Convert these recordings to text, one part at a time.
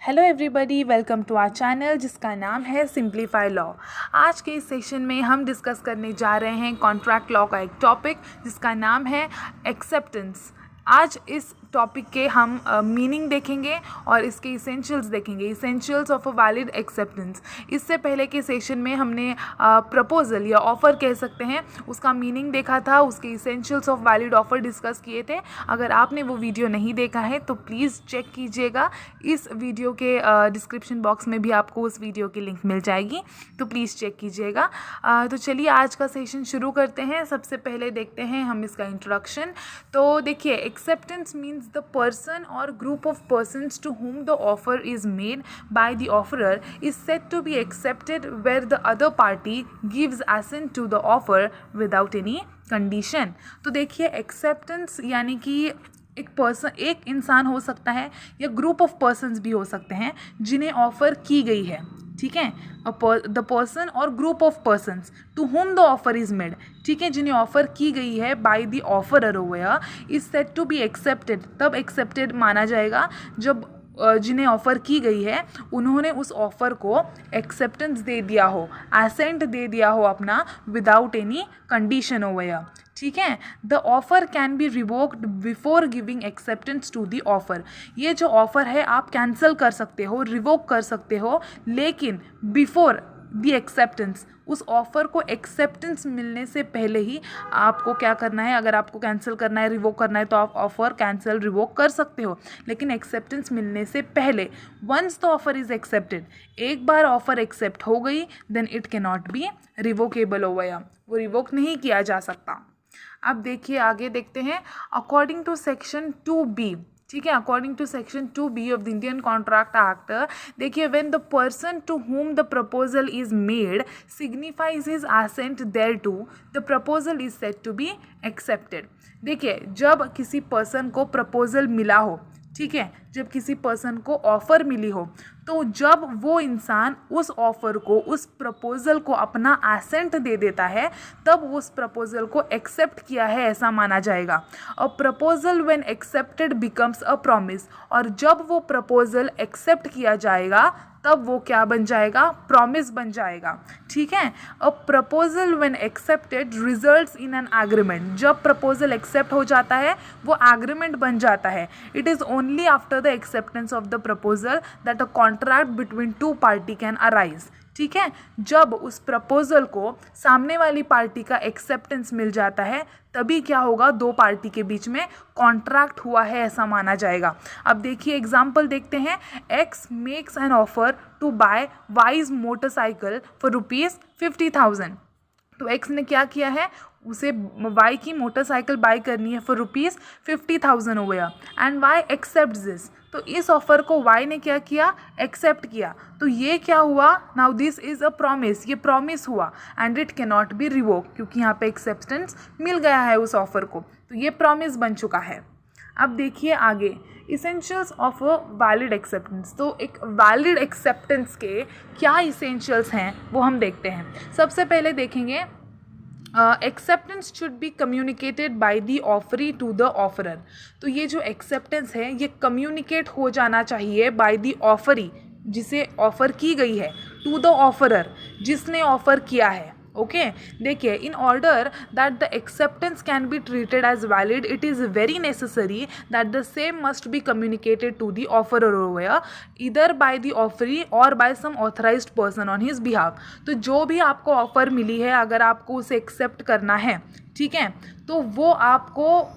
Hello everybody, welcome to our channel जिसका नाम है सिंप्लीफाई लॉ। आज के इस सेशन में हम डिस्कस करने जा रहे हैं कॉन्ट्रैक्ट लॉ का एक टॉपिक जिसका नाम है एक्सेप्टेंस। आज इस टॉपिक के हम मीनिंग देखेंगे और इसके इसेंशियल्स देखेंगे, essentials of a valid acceptance. इससे पहले के सेशन में हमने प्रपोजल या ऑफ़र कह सकते हैं उसका मीनिंग देखा था, उसके essentials of valid offer discuss किए थे। अगर आपने वो वीडियो नहीं देखा है तो प्लीज़ चेक कीजिएगा। इस वीडियो के डिस्क्रिप्शन बॉक्स में भी आपको उस वीडियो की लिंक मिल जाएगी, तो प्लीज़ चेक कीजिएगा। तो चलिए आज का सेशन शुरू करते हैं। सबसे पहले देखते हैं हम इसका इंट्रोडक्शन। तो देखिए, acceptance means the person or group of persons to whom the offer is made by the offerer is said to be accepted where the other party gives assent to the offer without any condition। तो देखिए, acceptance यानी कि एक इंसान हो सकता है या ग्रुप ऑफ पर्सन्स भी हो सकते हैं जिन्हें ऑफ़र की गई है, ठीक है। The person or group of persons to whom the offer is made, ठीक है, जिन्हें ऑफर की गई है by the offerer over is said to be accepted. तब एक्सेप्टेड माना जाएगा जब जिन्हें ऑफ़र की गई है उन्होंने उस ऑफ़र को एक्सेप्टेंस दे दिया हो, एसेंट दे दिया हो अपना, विदाउट एनी कंडीशन ओवर, ठीक है। The offer can be revoked before giving acceptance to the offer. ये जो ऑफ़र है आप कैंसिल कर सकते हो, रिवोक कर सकते हो, लेकिन बिफोर दी एक्सेप्टेंस, उस ऑफ़र को एक्सेप्टेंस मिलने से पहले ही आपको क्या करना है। अगर आपको कैंसिल करना है, रिवोक करना है, तो आप ऑफ़र कैंसिल रिवोक कर सकते हो, लेकिन एक्सेप्टेंस मिलने से पहले। Once the offer is accepted, एक बार ऑफ़र एक्सेप्ट हो गई, then it can not be revocable over, वो रिवोक नहीं किया जा सकता। अब देखिए, आगे देखते हैं। अकॉर्डिंग टू सेक्शन 2B, ठीक है, according to section 2B of the Indian Contract Act, देखिए, when the person to whom the proposal is made signifies his assent thereto, the proposal is said to be accepted. देखिए, जब किसी person को proposal मिला हो, ठीक है, जब किसी पर्सन को ऑफ़र मिली हो, तो जब वो इंसान उस ऑफ़र को, उस प्रपोज़ल को अपना एसेंट दे देता है, तब उस प्रपोज़ल को एक्सेप्ट किया है ऐसा माना जाएगा। A proposal when accepted becomes a promise, और जब वो प्रपोज़ल एक्सेप्ट किया जाएगा तब वो क्या बन जाएगा, प्रॉमिस बन जाएगा, ठीक है। A proposal when accepted results in an agreement, जब प्रपोज़ल एक्सेप्ट हो जाता है वो एग्रीमेंट बन जाता है। It is only after the acceptance of the proposal that a contract between two party can arise, ठीक है। जब उस प्रपोज़ल को सामने वाली पार्टी का एक्सेप्टेंस मिल जाता है तभी क्या होगा, दो पार्टी के बीच में कॉन्ट्रैक्ट हुआ है ऐसा माना जाएगा। अब देखिए, एग्जाम्पल देखते हैं। X makes an offer to buy Y's motorcycle for ₹50,000। तो एक्स ने क्या किया है, उसे वाई की मोटरसाइकिल बाय करनी है for ₹50,000 over, and Y accept this. तो इस ऑफ़र को वाई ने क्या किया, एक्सेप्ट किया। तो ये क्या हुआ, now this is a promise, ये प्रॉमिस हुआ, and it can not B revoke, क्योंकि यहाँ पे एक्सेप्टेंस मिल गया है उस ऑफ़र को, तो ये प्रॉमिस बन चुका है। अब देखिए आगे, essentials of a valid acceptance. तो एक वैलिड एक्सेप्टेंस के क्या इसेंशियल्स हैं वो हम देखते हैं। सबसे पहले देखेंगे, acceptance should be communicated by the offeree to the offerer. तो ये जो एक्सेप्टेंस है ये कम्युनिकेट हो जाना चाहिए बाय द ऑफरी, जिसे ऑफ़र की गई है, टू द ऑफरर, जिसने ऑफ़र किया है, ओके। देखिए, in order that the acceptance can be treated as valid, it is very necessary that the same must be communicated to the offerer over, इधर by the offeree or by some authorised person on his behalf. तो जो भी आपको offer मिली है, अगर आपको उसे accept करना है, ठीक है, तो वो आपको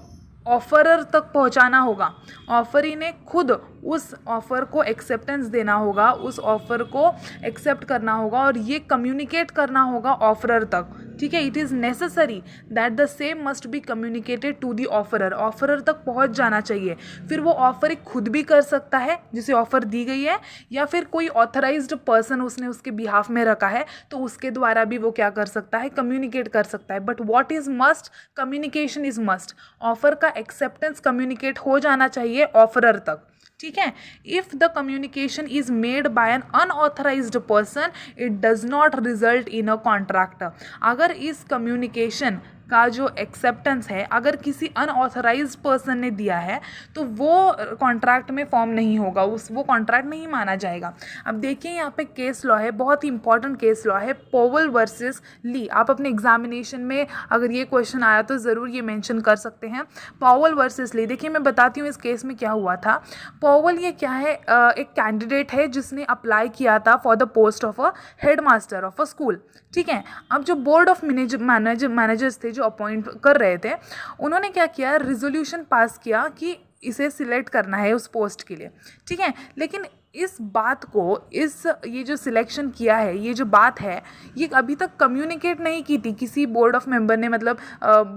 ऑफरर तक पहुंचाना होगा। ऑफरी ने खुद उस ऑफ़र को एक्सेप्टेंस देना होगा, उस ऑफ़र को एक्सेप्ट करना होगा और ये कम्युनिकेट करना होगा ऑफरर तक, ठीक है। It is necessary that the same must be communicated to the offerer, offerer तक पहुंच जाना चाहिए। फिर वो ऑफ़र खुद भी कर सकता है जिसे ऑफ़र दी गई है, या फिर कोई ऑथराइज्ड पर्सन उसने उसके बिहाफ में रखा है तो उसके द्वारा भी वो क्या कर सकता है, कम्युनिकेट कर सकता है। But what is must, communication is must. Offer का एक्सेप्टेंस कम्युनिकेट हो जाना चाहिए ऑफरर तक, ठीक है। If the communication is made by an unauthorised person, it does not result in a contract. अगर इस कम्युनिकेशन का जो एक्सेप्टेंस है अगर किसी अनऑथराइज्ड पर्सन ने दिया है तो वो कॉन्ट्रैक्ट में फॉर्म नहीं होगा, वो कॉन्ट्रैक्ट नहीं माना जाएगा। अब देखिए यहाँ पे केस लॉ है, बहुत ही इंपॉर्टेंट केस लॉ है, पॉवेल वर्सेस ली। आप अपने एग्जामिनेशन में अगर ये क्वेश्चन आया तो ज़रूर ये मेंशन कर सकते हैं, पॉवेल वर्सेस ली। देखिए मैं बताती हूँ इस केस में क्या हुआ था। पॉवेल ये क्या है, एक कैंडिडेट है जिसने अप्लाई किया था for the post of a head master of a school, ठीक है। अब जो बोर्ड ऑफ मैनेजर्स थे जो अपॉइंट कर रहे थे, उन्होंने क्या किया, रिजोल्यूशन पास किया कि इसे सिलेक्ट करना है उस पोस्ट के लिए, ठीक है। लेकिन इस बात को, ये जो सिलेक्शन किया है, ये जो बात है, ये अभी तक कम्युनिकेट नहीं की थी किसी बोर्ड ऑफ मेंबर ने, मतलब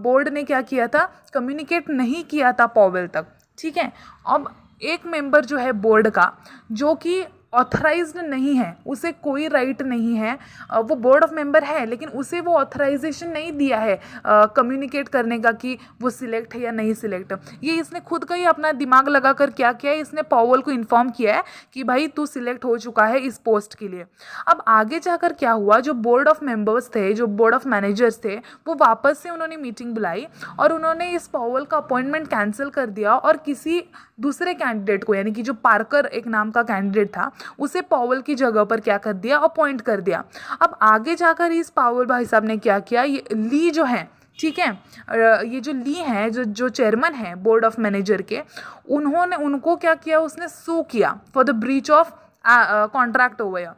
बोर्ड ने क्या किया था, कम्युनिकेट नहीं किया था पॉवेल तक, ठीक है। अब एक मेंबर जो है बोर्ड का, जो कि ऑथराइज्ड नहीं है, उसे कोई राइट नहीं है, वो बोर्ड ऑफ मेंबर है लेकिन उसे वो ऑथराइजेशन नहीं दिया है कम्युनिकेट करने का कि वो सिलेक्ट है या नहीं सिलेक्ट। ये इसने खुद का ही अपना दिमाग लगा कर क्या किया है, इसने पॉवेल को इन्फॉर्म किया है कि भाई तू सिलेक्ट हो चुका है इस पोस्ट के लिए। अब आगे जाकर क्या हुआ, जो बोर्ड ऑफ मेंबर्स थे, जो बोर्ड ऑफ मैनेजर्स थे, वो वापस से उन्होंने मीटिंग बुलाई और उन्होंने इस पॉवेल का अपॉइंटमेंट कैंसिल कर दिया और किसी दूसरे कैंडिडेट को, यानी कि जो पार्कर एक नाम का कैंडिडेट था, उसे पॉवेल की जगह पर क्या कर दिया, अपॉइंट कर दिया। अब आगे जाकर इस पॉवेल भाई साहब ने क्या किया, ये ली जो है, ठीक है, ये जो ली है, जो चेयरमैन है बोर्ड ऑफ मैनेजर के, उनको क्या किया, उसने सू किया for the breach of contract over.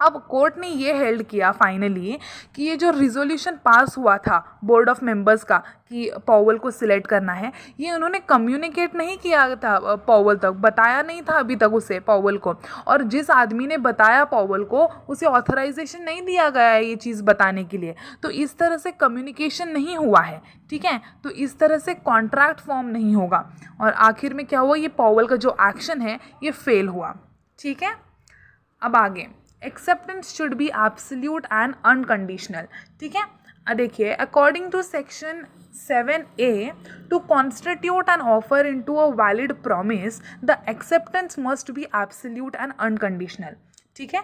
अब कोर्ट ने ये हेल्ड किया फाइनली कि ये जो रिजोल्यूशन पास हुआ था बोर्ड ऑफ मेंबर्स का कि पॉवेल को सिलेक्ट करना है, ये उन्होंने कम्युनिकेट नहीं किया था पॉवेल तक, बताया नहीं था अभी तक उसे, पॉवेल को, और जिस आदमी ने बताया पॉवेल को, उसे ऑथराइजेशन नहीं दिया गया है ये चीज़ बताने के लिए। तो इस तरह से कम्युनिकेशन नहीं हुआ है, ठीक है। तो इस तरह से कॉन्ट्रैक्ट फॉर्म नहीं होगा और आखिर में क्या हुआ, ये पॉवेल का जो एक्शन है ये फेल हुआ, ठीक है। अब आगे, acceptance should be absolute and unconditional, ठीक है। देखिए, according to section 7A, to constitute an offer into a valid promise, the acceptance must be absolute and unconditional, ठीक है।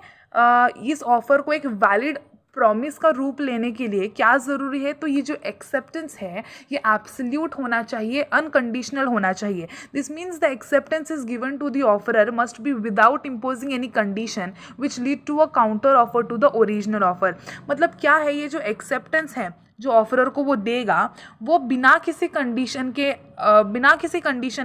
इस ऑफर को एक वैलिड प्रॉमिस का रूप लेने के लिए क्या ज़रूरी है, तो ये जो एक्सेप्टेंस है ये एब्सोल्यूट होना चाहिए, अनकंडीशनल होना चाहिए। This means the acceptance is given to the offerer must be without imposing any condition which lead to a counter offer to the original offer. मतलब क्या है, ये जो एक्सेप्टेंस है जो ऑफरर को वो देगा, वो बिना किसी कंडीशन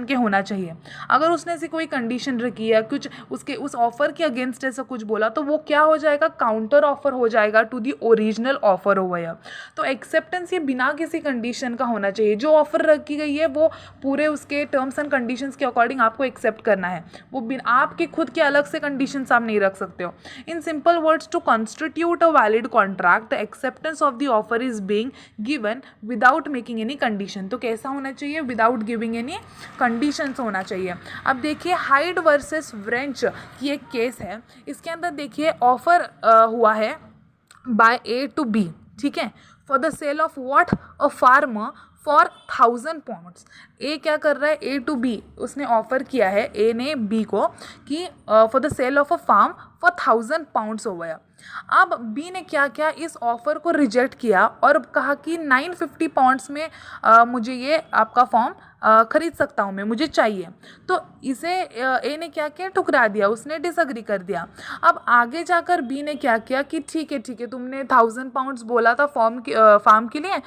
के होना चाहिए। अगर उसने ऐसी कोई कंडीशन रखी है, कुछ उसके उस ऑफर के अगेंस्ट ऐसा कुछ बोला, तो वो क्या हो जाएगा, काउंटर ऑफर हो जाएगा to the original offer over here. तो एक्सेप्टेंस ये बिना किसी कंडीशन का होना चाहिए। जो ऑफर रखी गई है वो पूरे उसके टर्म्स एंड कंडीशंस के अकॉर्डिंग आपको एक्सेप्ट करना है, वो आपके खुद के अलग से कंडीशंस आप नहीं रख सकते हो। In simple words, to constitute a valid contract, the acceptance of the offer is being given without making any condition. तो कैसा होना चाहिए, विदाउट गिविंग एनी कंडीशंस होना चाहिए। अब देखिए, हाइड वर्सेस व्रेंच की एक केस है, इसके अंदर देखिए ऑफर हुआ है बाय ए टू बी, ठीक है, for the sale of what, a farmer for 1000 pounds. A क्या कर रहा है, ए टू बी, उसने ऑफर किया है, ए ने बी को, कि for the sale of a farm for 1000 pounds हो गया। अब बी ने क्या किया, इस ऑफ़र को रिजेक्ट किया और कहा कि 950 पाउंड्स में मुझे ये आपका फॉर्म खरीद सकता हूँ मैं, मुझे चाहिए। तो इसे ए ने क्या किया, ठुकरा दिया, उसने डिसएग्री कर दिया। अब आगे जाकर बी ने क्या किया कि ठीक है तुमने 1000 पाउंड्स बोला था फार्म के लिए,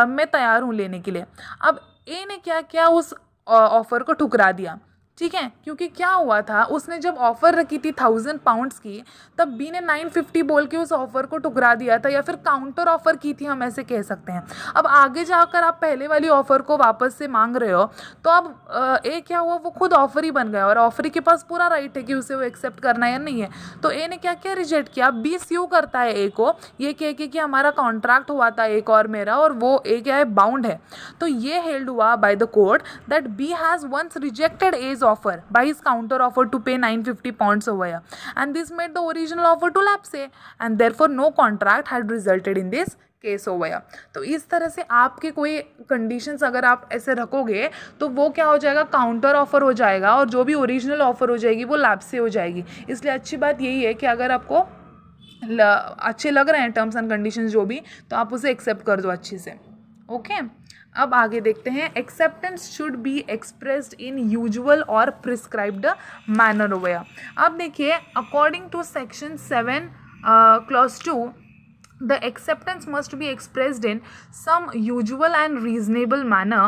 मैं तैयार हूँ लेने के लिए। अब ए ने क्या किया, उस ऑफ़र को ठुकरा दिया, ठीक है, क्योंकि क्या हुआ था, उसने जब ऑफ़र रखी थी 1000 पाउंड्स की, तब बी ने 950 बोल के उस ऑफ़र को ठुकरा दिया था, या फिर काउंटर ऑफ़र की थी, हम ऐसे कह सकते हैं। अब आगे जाकर आप पहले वाली ऑफ़र को वापस से मांग रहे हो, तो अब ए क्या हुआ, वो खुद ऑफ़र ही बन गया और ऑफ़र के पास पूरा राइट है कि उसे वो एक्सेप्ट करना है या नहीं है। तो ए ने क्या किया, रिजेक्ट किया। बी स्यू करता है ए को, ये कह के कि हमारा कॉन्ट्रैक्ट हुआ था एक और मेरा, और वो ए क्या है, बाउंड है। तो ये हेल्ड हुआ by the court that B has once rejected as offer by his counter offer to pay 950 pounds over here, and this made the original offer to lapse, and therefore no contract had resulted in this case हो गया। तो इस तरह से आपके कोई conditions अगर आप ऐसे रखोगे तो वो क्या हो जाएगा, काउंटर ऑफर हो जाएगा, और जो भी ओरिजिनल ऑफर हो जाएगी वो लैप्स से हो जाएगी। इसलिए अच्छी बात यही है कि अगर आपको अच्छे लग रहे हैं टर्म्स एंड कंडीशंस जो भी, तो आप उसे एक्सेप्ट कर दो अच्छे से। ओके। अब आगे देखते हैं, acceptance should be expressed in usual और प्रिस्क्राइब्ड मैनर वे। अब देखिए, according to section 7 clause 2, the acceptance must be expressed in some usual and reasonable manner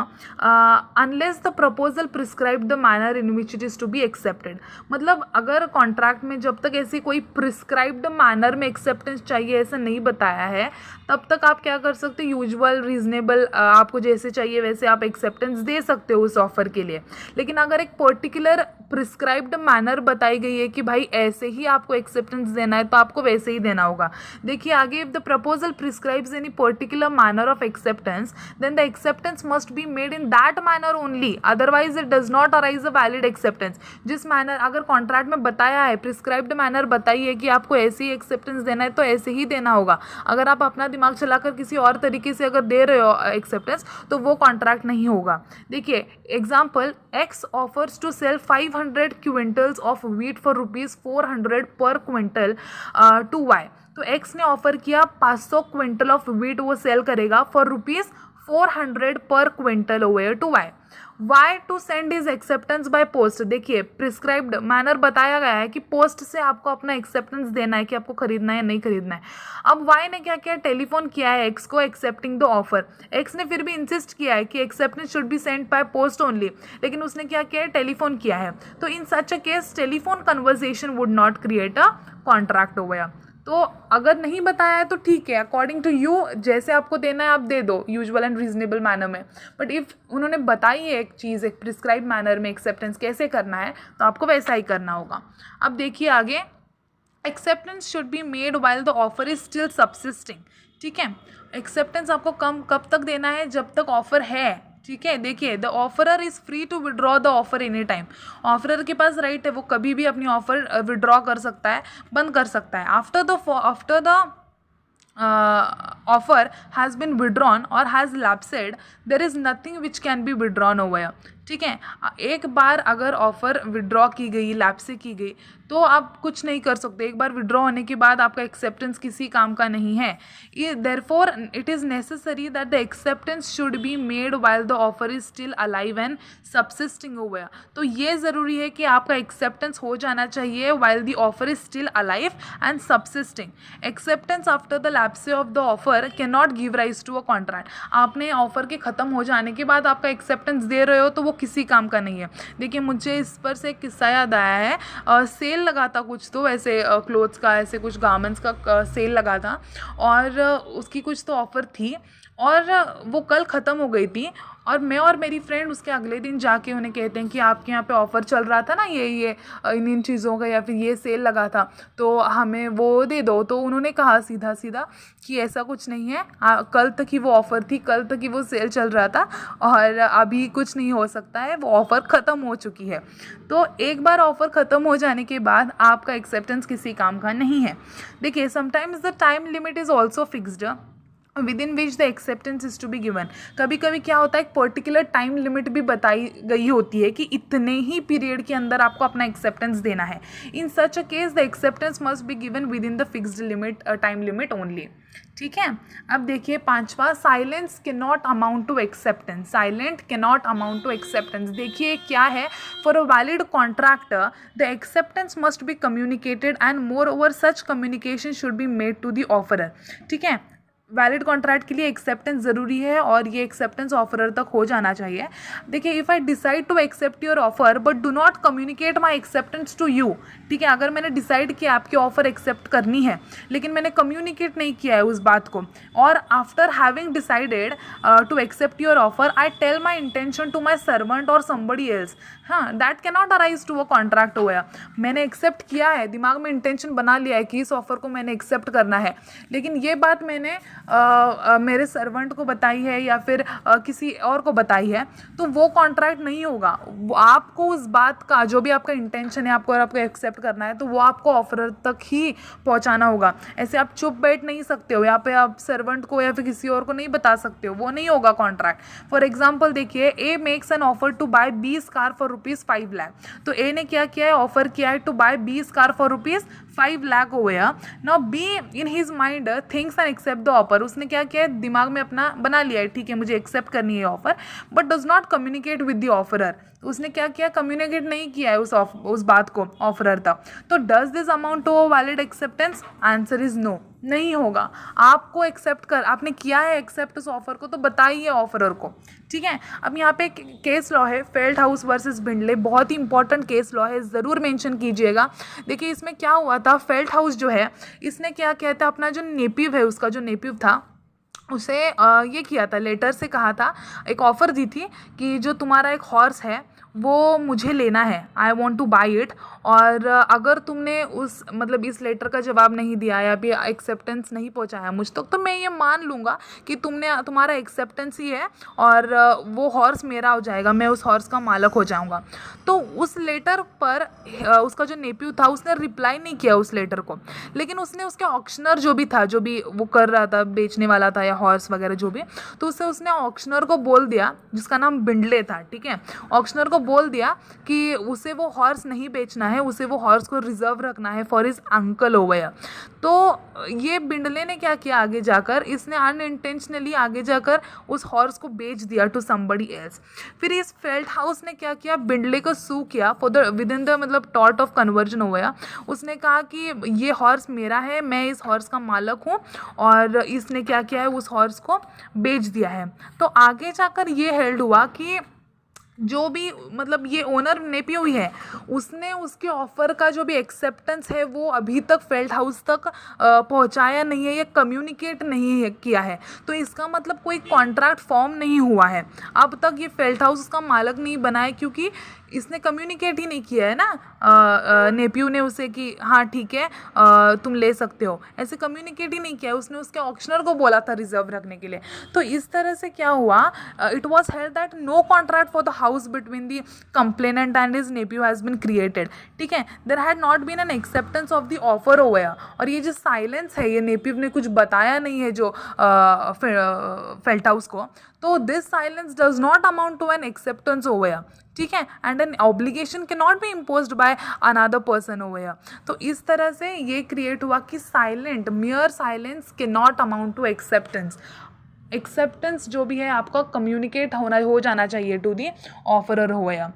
unless the proposal prescribed the manner in which it is to be accepted। मतलब अगर contract में जब तक ऐसी कोई prescribed manner में acceptance चाहिए ऐसा नहीं बताया है, तब तक आप क्या कर सकते हो, यूजुअल रीजनेबल आपको जैसे चाहिए वैसे आप एक्सेप्टेंस दे सकते हो उस ऑफर के लिए। लेकिन अगर एक पर्टिकुलर प्रिस्क्राइब्ड मैनर बताई गई है कि भाई ऐसे ही आपको एक्सेप्टेंस देना है तो आपको वैसे ही देना होगा। देखिए आगे, if the proposal prescribes any particular manner of acceptance, then the acceptance must be made in that manner only, otherwise it does not arise a valid acceptance। जिस मैनर, अगर कॉन्ट्रैक्ट में बताया है, प्रिस्क्राइब्ड मैनर बताई है कि आपको ऐसे ही एक्सेप्टेंस देना है तो ऐसे ही देना होगा। अगर आप अपना दिमाग चलाकर किसी और तरीके से अगर दे रहे हो एक्सेप्टेंस तो वो कॉन्ट्रैक्ट नहीं होगा। देखिए example, X offers to sell 500 quintals of wheat for ₹400 per quintal to Y। तो X ने ऑफर किया 500 क्विंटल ऑफ वीट वो सेल करेगा for ₹400 per quintal over to Y। Y to send is acceptance by post. देखिए prescribed manner बताया गया है कि पोस्ट से आपको अपना एक्सेप्टेंस देना है कि आपको खरीदना है या नहीं खरीदना है। अब Y ने क्या किया, टेलीफोन किया है X को एक्सेप्टिंग द ऑफर। X ने फिर भी इंसिस्ट किया है कि acceptance should be send by post only, लेकिन उसने क्या किया है, टेलीफोन किया है। तो in such a case telephone conversation would not create a contract over. तो अगर नहीं बताया है तो ठीक है, अकॉर्डिंग टू यू जैसे आपको देना है आप दे दो यूजुअल एंड रीजनेबल मैनर में। बट इफ़ उन्होंने बताई है एक चीज़ एक प्रिस्क्राइब मैनर में एक्सेप्टेंस कैसे करना है तो आपको वैसा ही करना होगा। अब देखिए आगे, acceptance should be made while the offer is still subsisting. ठीक है, एक्सेप्टेंस आपको कब तक देना है, जब तक ऑफर है। ठीक है, देखिए the offerer is free to withdraw the offer any time. Offerer के पास राइट है, वो कभी भी अपनी ऑफर विड्रॉ कर सकता है, बंद कर सकता है। After the offer has been withdrawn और has lapsed, there is nothing which can be withdrawn over. ठीक है, एक बार अगर ऑफ़र विड्रॉ की गई, लैप्स की गई, तो आप कुछ नहीं कर सकते। एक बार विड्रॉ होने के बाद आपका एक्सेप्टेंस किसी काम का नहीं है। Therefore it is necessary that the acceptance should be made while the offer is still alive and subsisting over. तो ये ज़रूरी है कि आपका एक्सेप्टेंस हो जाना चाहिए while the offer is still alive and subsisting. Acceptance after the lapse of the offer can not give rise to a contract. आपने ऑफर के ख़त्म हो जाने के बाद आपका एक्सेप्टेंस दे रहे हो तो वो किसी काम का नहीं है। देखिए मुझे इस पर से एक किस्सा याद आया है, सेल लगा था कुछ तो ऐसे क्लोथ्स का, ऐसे कुछ गारमेंट्स का सेल लगा था और उसकी कुछ तो ऑफ़र थी और वो कल ख़त्म हो गई थी। और मैं और मेरी फ्रेंड उसके अगले दिन जाके उन्हें कहते हैं कि आपके यहाँ पे ऑफ़र चल रहा था ना ये इन चीज़ों का, या फिर ये सेल लगा था तो हमें वो दे दो। तो उन्होंने कहा सीधा सीधा कि ऐसा कुछ नहीं है, कल तक ही वो ऑफ़र थी, कल तक ही वो सेल चल रहा था और अभी कुछ नहीं हो सकता है, वो ऑफ़र ख़त्म हो चुकी है। तो एक बार ऑफ़र ख़त्म हो जाने के बाद आपका एक्सेप्टेंस किसी काम का नहीं है। देखिए sometimes the time limit is also fixed within which the acceptance is to be given. कभी कभी क्या होता है, एक पर्टिकुलर टाइम लिमिट भी बताई गई होती है कि इतने ही पीरियड के अंदर आपको अपना एक्सेप्टेंस देना है। In such a case the acceptance must be given within the fixed limit time limit only. ठीक है, अब देखिए पांचवा, silence can not amount to acceptance. Silent can not amount to acceptance. देखिए क्या है, for a valid contract the acceptance must be communicated and moreover such communication should be made to the offeror. ठीक है, valid contract के लिए acceptance ज़रूरी है और ये एक्सेप्टेंस ऑफरर तक हो जाना चाहिए। देखिए if I decide to accept your offer but do not communicate my acceptance to you. ठीक है, अगर मैंने डिसाइड किया आपकी ऑफ़र एक्सेप्ट करनी है लेकिन मैंने कम्युनिकेट नहीं किया है उस बात को, और after having decided to accept your offer I tell my intention to my servant or somebody else, हाँ that can not arise to a contract over. मैंने एक्सेप्ट किया है, दिमाग में इंटेंशन बना लिया है कि इस ऑफर को मैंने एक्सेप्ट करना है, लेकिन ये बात मैंने मेरे सर्वेंट को बताई है या फिर किसी और को बताई है, तो वो कॉन्ट्रैक्ट नहीं होगा। आपको उस बात का जो भी आपका इंटेंशन है आपको और आपको एक्सेप्ट करना है तो वो आपको ऑफर तक ही पहुंचाना होगा। ऐसे आप चुप बैठ नहीं सकते हो, यहाँ पे आप सर्वेंट को या फिर किसी और को नहीं बता सकते हो, वो नहीं होगा कॉन्ट्रैक्ट। फॉर एग्जाम्पल देखिए, A makes an offer to buy 20 car for ₹5 lakh. तो ए ने क्या किया है, ऑफर किया है to buy 20 car for 5 lakh हो गया. Now B in his mind thinks and accept the offer. उसने क्या किया है, दिमाग में अपना बना लिया है, ठीक है मुझे एक्सेप्ट करनी है offer, but does not communicate with the offeror. उसने क्या किया, कम्युनिकेट नहीं किया है उस बात को ऑफरर तक. तो does this amount to valid acceptance? Answer is no, नहीं होगा. आपको एक्सेप्ट कर, आपने किया है एक्सेप्ट उस ऑफर को, तो बताइए ऑफरर को, ठीक है. अब यहाँ पे एक केस लॉ है, फेल्ट हाउस वर्सेस बिंडले, बहुत ही इंपॉर्टेंट केस लॉ है, ज़रूर मेंशन कीजिएगा. देखिए इसमें क्या हुआ था, फेल्ट हाउस जो है इसने क्या कहता है, अपना जो नेपिव है, उसका जो नेपिव था उसे ये किया था, लेटर से कहा था, एक ऑफ़र दी थी कि जो तुम्हारा एक हॉर्स है वो मुझे लेना है, I want two by it. और अगर तुमने उस मतलब इस लेटर का जवाब नहीं दिया या फिर एक्सेप्टेंस नहीं पहुंचाया मुझ तक, तो मैं ये मान लूँगा कि तुम्हारा एक्सेप्टेंस ही है और वो हॉर्स मेरा हो जाएगा, मैं उस हॉर्स का मालक हो जाऊँगा. तो उस लेटर पर उसका जो नेप्यू था उसने रिप्लाई नहीं किया उस लेटर को, लेकिन उसने उसके ऑक्शनर जो भी वो कर रहा था, बेचने वाला था या हॉर्स वगैरह जो भी, तो उसने ऑक्शनर को बोल दिया, जिसका नाम बिंडले था, ठीक है, ऑक्शनर को बोल दिया कि उसे वो हॉर्स नहीं बेचना है, उसे वो हॉर्स को रिजर्व रखना है फॉर हिज अंकल ओवर. तो ये बिंडले ने क्या किया, आगे जाकर इसने अनइंटेंशनली आगे जाकर उस हॉर्स को बेच दिया टू समबडी एल्स. फिर इस फेल्ट हाउस ने क्या किया, बिंडले को सू किया for the with in the मतलब टॉर्ट ऑफ कन्वर्जन हो गया. उसने कहा कि ये हॉर्स मेरा है, मैं इस हॉर्स का मालक हूँ, और इसने क्या किया है, उस हॉर्स को बेच दिया है. तो आगे जाकर ये हेल्ड हुआ कि जो भी मतलब ये ओनर नेपियो ही है, उसने उसके ऑफ़र का जो भी एक्सेप्टेंस है वो अभी तक फेल्ट हाउस तक पहुंचाया नहीं है या कम्युनिकेट नहीं है किया है. तो इसका मतलब कोई कॉन्ट्रैक्ट फॉर्म नहीं हुआ है, अब तक ये फेल्ट हाउस उसका मालक नहीं बना है, क्योंकि इसने कम्युनिकेट ही नहीं किया है ना नेपियो ने उसे कि हाँ ठीक है तुम ले सकते हो, ऐसे कम्युनिकेट ही नहीं किया है. उसने उसके ऑक्शनर को बोला था रिजर्व रखने के लिए. तो इस तरह से क्या हुआ, it was held that no contract for the house between the complainant and his nephew has been created, ठीक है. There had not been an acceptance of the offer over. और ये जो साइलेंस है, ये नेपियो ने कुछ बताया नहीं है जो फेल्ट हाउस को, तो this silence does not amount to an acceptance over, ठीक है, and an obligation can not be imposed by another person over. तो इस तरह से ये क्रिएट हुआ कि silent, mere silence can not amount to acceptance. Acceptance जो भी है आपका कम्युनिकेट हो जाना चाहिए टू दी ऑफरर होया.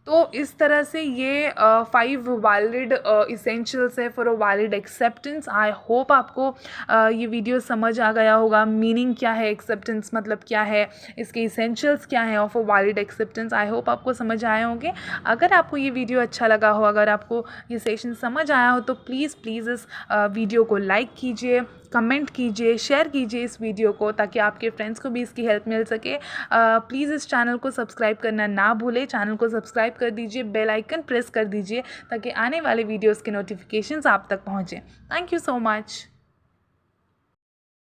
तो इस तरह से ये 5 वैलिड इसेंशियल्स है for a valid acceptance. I hope आपको ये वीडियो समझ आ गया होगा, मीनिंग क्या है एक्सेप्टेंस मतलब क्या है, इसके इसेंशियल्स क्या है of a valid acceptance. I hope आपको समझ आए होंगे. अगर आपको ये वीडियो अच्छा लगा हो, अगर आपको ये सेशन समझ आया हो, तो प्लीज़ इस वीडियो को लाइक कीजिए, कमेंट कीजिए, शेयर कीजिए इस वीडियो को, ताकि आपके फ्रेंड्स को भी इसकी हेल्प मिल सके. प्लीज़ इस चैनल को सब्सक्राइब करना ना भूलें, चैनल को सब्सक्राइब कर दीजिए, बेल आइकन प्रेस कर दीजिए, ताकि आने वाले वीडियोस के नोटिफिकेशंस आप तक पहुँचें. Thank you so much.